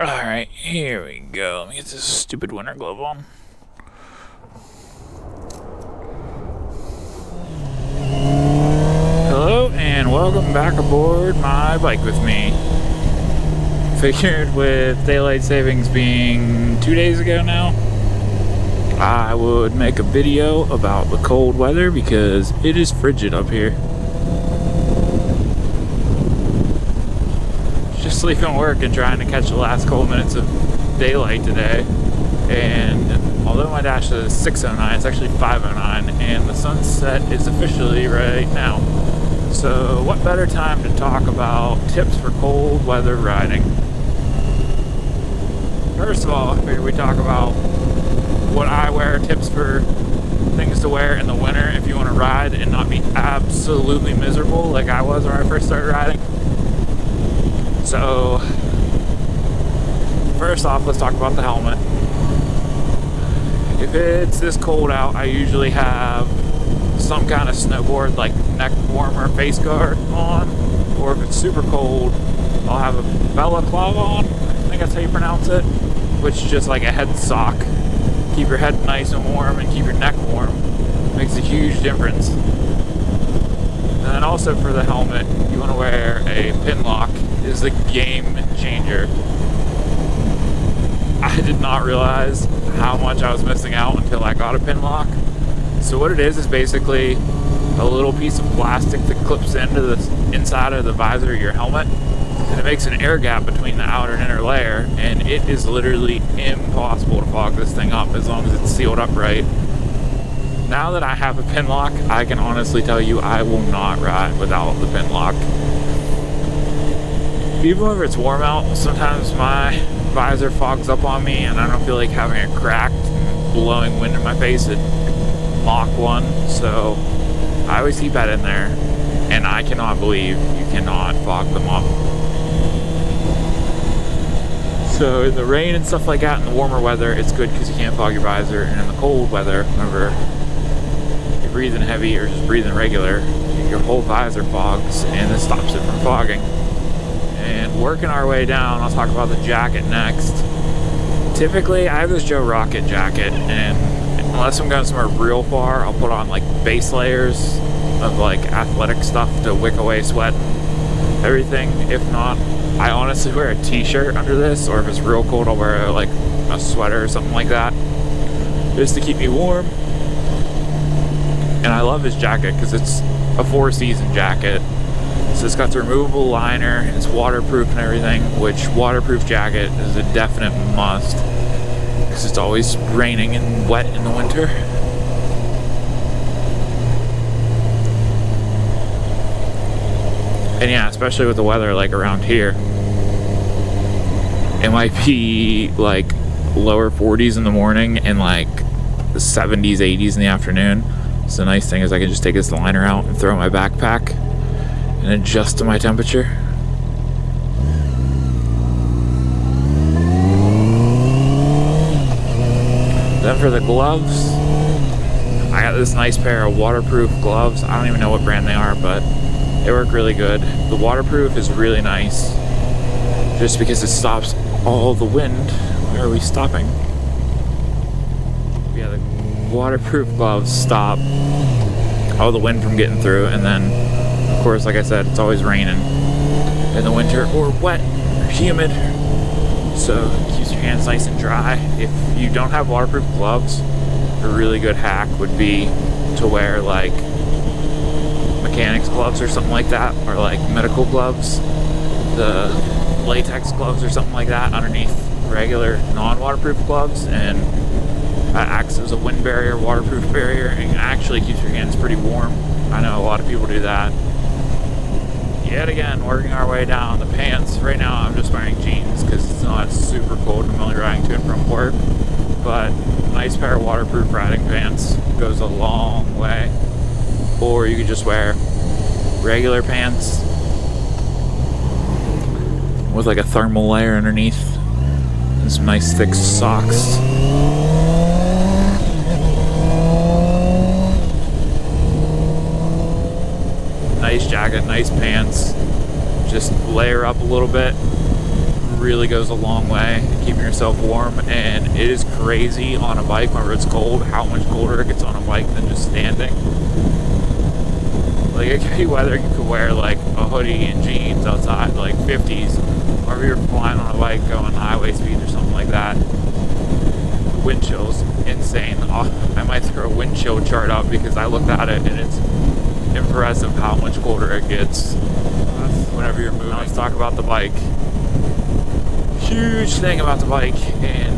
Alright, here we go. Let me get this stupid winter glove on. Hello, and welcome back aboard my bike with me. Figured with daylight savings being 2 days ago now, I would make a video about the cold weather because it is frigid up here. Just leaving work and trying to catch the last couple minutes of daylight today, and although my dash is 6:09, it's actually 5:09, and the sunset is officially right now. So what better time to talk about tips for cold weather riding? First of all, I figured we talk about what I wear, tips for things to wear in the winter if you want to ride and not be absolutely miserable like I was when I first started riding. So, first off, let's talk about the helmet. If it's this cold out, I usually have some kind of snowboard, like neck warmer, face guard on, or if it's super cold, I'll have a balaclava on, I think that's how you pronounce it, which is just like a head sock. Keep your head nice and warm and keep your neck warm. Makes a huge difference. And then also for the helmet, you want to wear a pin lock. Is a game changer. I did not realize how much I was missing out until I got a pin lock. So what it is basically a little piece of plastic that clips into the inside of the visor of your helmet, and it makes an air gap between the outer and inner layer, and it is literally impossible to fog this thing up as long as it's sealed up right. Now that I have a pin lock, I can honestly tell you I will not ride without the pin lock. Even whenever it's warm out, sometimes my visor fogs up on me and I don't feel like having it cracked and blowing wind in my face at Mach 1, so I always keep that in there, and I cannot believe you cannot fog them up. So in the rain and stuff like that, in the warmer weather, it's good because you can't fog your visor, and in the cold weather, whenever you're breathing heavy or just breathing regular, your whole visor fogs and this stops it from fogging. And working our way down, I'll talk about the jacket next. Typically, I have this Joe Rocket jacket, and unless I'm going somewhere real far, I'll put on like base layers of like athletic stuff to wick away sweat and everything. If not, I honestly wear a t-shirt under this, or if it's real cold, I'll wear like a sweater or something like that, just to keep me warm. And I love this jacket because it's a 4-season jacket. So it's got the removable liner, it's waterproof and everything, which waterproof jacket is a definite must because it's always raining and wet in the winter. And yeah, especially with the weather like around here, it might be like lower 40s in the morning and like the 70s, 80s in the afternoon. So the nice thing is I can just take this liner out and throw it in my backpack and adjust to my temperature. Then for the gloves, I got this nice pair of waterproof gloves. I don't even know what brand they are, but they work really good. The waterproof is really nice just because it stops all the wind. Where are we stopping? Yeah, the waterproof gloves stop all the wind from getting through, and then of course, like I said, it's always raining in the winter, or wet, or humid, so it keeps your hands nice and dry. If you don't have waterproof gloves, a really good hack would be to wear like mechanics gloves or something like that, or like medical gloves, the latex gloves or something like that underneath regular non-waterproof gloves, and that acts as a wind barrier, waterproof barrier, and actually keeps your hands pretty warm. I know a lot of people do that. Yet again, working our way down the pants. Right now I'm just wearing jeans because it's not super cold. I'm only riding to and from work, but nice pair of waterproof riding pants goes a long way. Or you could just wear regular pants with like a thermal layer underneath and some nice thick socks. Nice jacket, nice pants. Just layer up a little bit, really goes a long way in keeping yourself warm, and it is crazy on a bike whenever it's cold how much colder it gets on a bike than just standing. Like, it could be weather, you could wear like a hoodie and jeans outside, like 50s, or you're flying on a bike going highway speed or something like that. Wind chill's insane. I might throw a wind chill chart up because I looked at it and it's impressive how much colder it gets whenever you're moving. Now let's talk about the bike. Huge thing about the bike in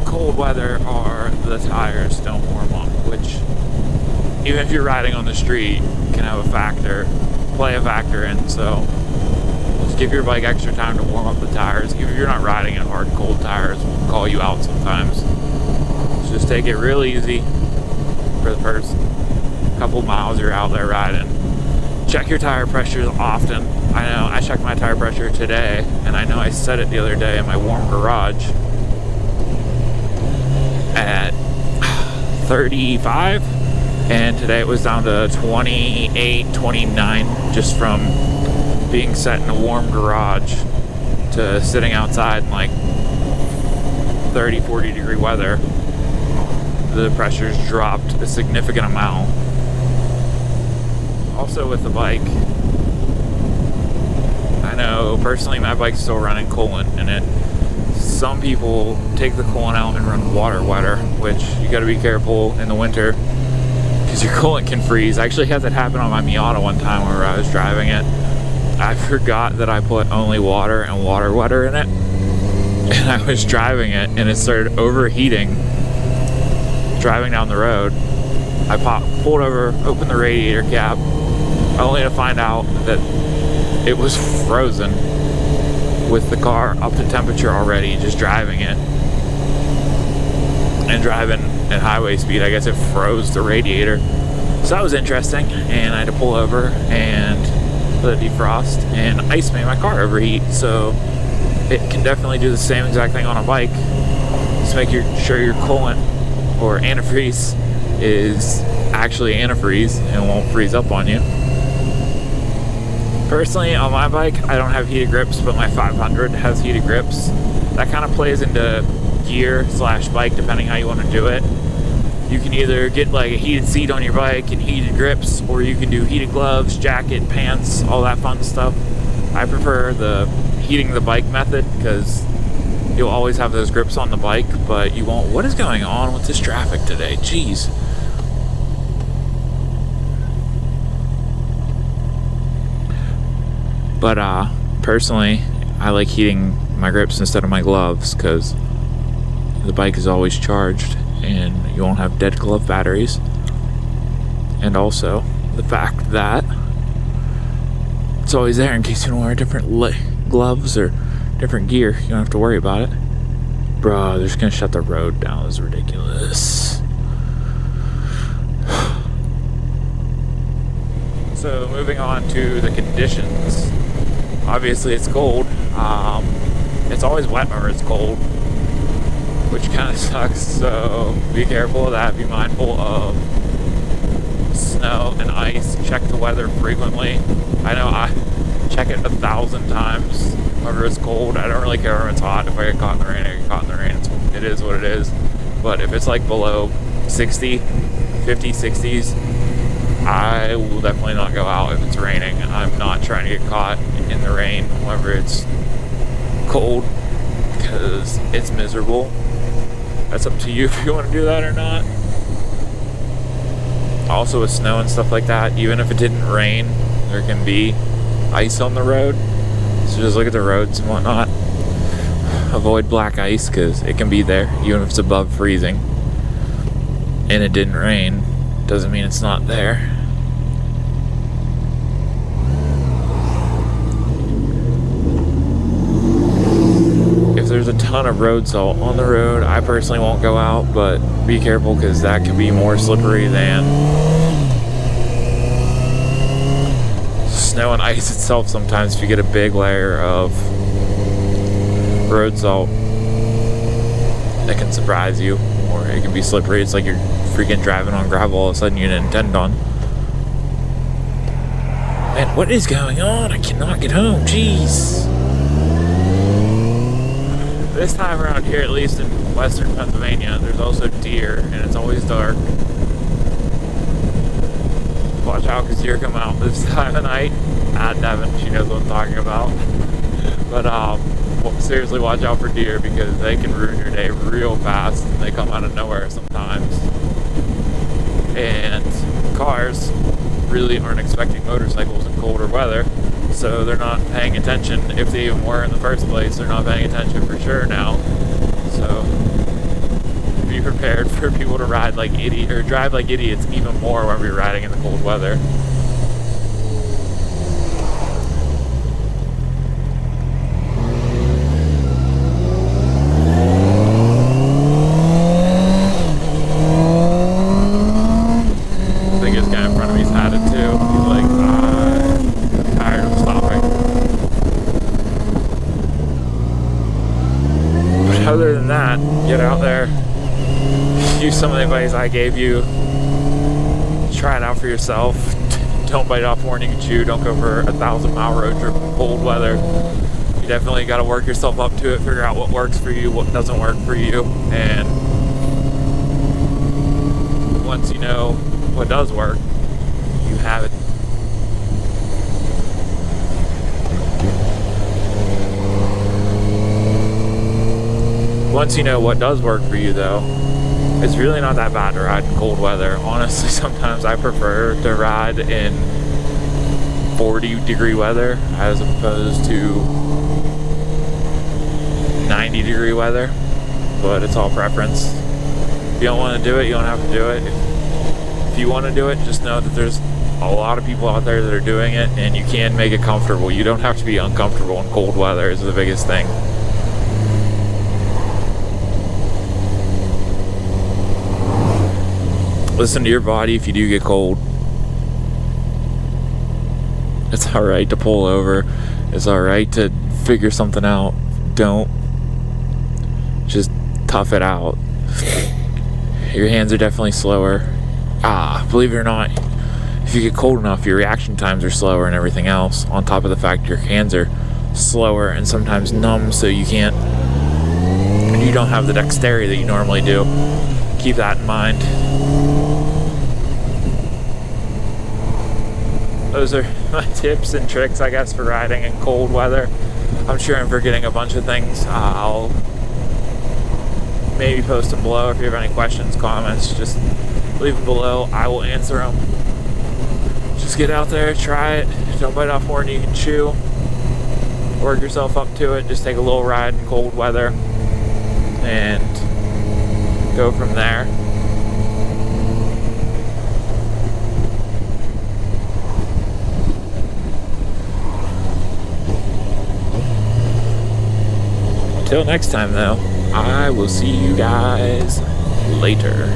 cold weather are the tires don't warm up, which even if you're riding on the street can have play a factor in. So just give your bike extra time to warm up the tires. Even if you're not riding in hard cold tires, will call you out sometimes. So just take it real easy for the first couple miles you're out there riding. Check your tire pressures often. I know I checked my tire pressure today, and I know I set it the other day in my warm garage at 35, and today it was down to 28, 29, just from being set in a warm garage to sitting outside in like 30, 40 degree weather. The pressure's dropped a significant amount. Also with the bike, I know personally my bike's still running coolant in it. Some people take the coolant out and run water wetter, which you gotta be careful in the winter because your coolant can freeze. I actually had that happen on my Miata one time where I was driving it. I forgot that I put only water and water wetter in it, and I was driving it and it started overheating driving down the road. I pulled over, opened the radiator cap, only to find out that it was frozen with the car up to temperature already, just driving it. And driving at highway speed, I guess it froze the radiator. So that was interesting, and I had to pull over and let it defrost, and ice made my car overheat. So it can definitely do the same exact thing on a bike. Just make sure your coolant or antifreeze is actually antifreeze and won't freeze up on you. Personally, on my bike, I don't have heated grips, but my 500 has heated grips. That kind of plays into gear / bike, depending how you want to do it. You can either get like a heated seat on your bike and heated grips, or you can do heated gloves, jacket, pants, all that fun stuff. I prefer the heating the bike method because you'll always have those grips on the bike, but you won't. What is going on with this traffic today? Jeez. But personally, I like heating my grips instead of my gloves because the bike is always charged and you won't have dead glove batteries. And also the fact that it's always there in case you don't wear different gloves or different gear. You don't have to worry about it. Bro, they're just gonna shut the road down. This is ridiculous. So moving on to the conditions. Obviously it's cold. It's always wet whenever it's cold, which kind of sucks. So be careful of that. Be mindful of snow and ice. Check the weather frequently. I know I check it 1,000 times whenever it's cold. I don't really care when it's hot. If I get caught in the rain, I get caught in the rain. It is what it is. But if it's like below 60, 50, 60s, I will definitely not go out if it's raining. I'm not trying to get caught in the rain whenever it's cold because it's miserable. That's up to you if you want to do that or not. Also with snow and stuff like that, even if it didn't rain, there can be ice on the road. So just look at the roads and whatnot. Avoid black ice because it can be there even if it's above freezing. And it didn't rain, doesn't mean it's not there. If there's a ton of road salt on the road, I personally won't go out, but be careful because that can be more slippery than snow and ice itself. Sometimes if you get a big layer of road salt, that can surprise you, or it can be slippery. It's like you're freaking driving on gravel all of a sudden you didn't intend on. Man, what is going on? I cannot get home. Jeez. This time around here, at least in western Pennsylvania, there's also deer, and it's always dark. Watch out, because deer come out this time of night. Devin, she knows what I'm talking about. But seriously, watch out for deer, because they can ruin your day real fast, and they come out of nowhere sometimes. And cars really aren't expecting motorcycles in colder weather, so they're not paying attention. If they even were in the first place, they're not paying attention for sure now. So be prepared for people to ride like idiots, or drive like idiots even more when we're riding in the cold weather. I think this guy in front of me's had it too. He's like, I'm tired of stopping. But other than that, get out there, use some of the advice I gave you, try it out for yourself. Don't bite off more than you can chew. Don't go for a 1,000-mile road trip in cold weather. You definitely got to work yourself up to it, figure out what works for you, what doesn't work for you, and once you know what does work, you have it. Once you know what does work for you, though, it's really not that bad to ride in cold weather. Honestly, sometimes I prefer to ride in 40-degree weather as opposed to 90-degree weather, but it's all preference. If you don't want to do it, you don't have to do it. If you want to do it, just know that there's a lot of people out there that are doing it, and you can make it comfortable. You don't have to be uncomfortable in cold weather is the biggest thing. Listen to your body if you do get cold. It's alright to pull over. It's alright to figure something out. Don't just tough it out. Your hands are definitely slower. Believe it or not, if you get cold enough, your reaction times are slower and everything else. On top of the fact your hands are slower and sometimes numb, so you don't have the dexterity that you normally do. Keep that in mind. Those are my tips and tricks, I guess, for riding in cold weather. I'm sure I'm forgetting a bunch of things. I'll maybe post them below. If you have any questions, comments, just leave them below. I will answer them. Just get out there, try it. Don't bite off more than you can chew. Work yourself up to it. Just take a little ride in cold weather and go from there. Until next time, though, I will see you guys later.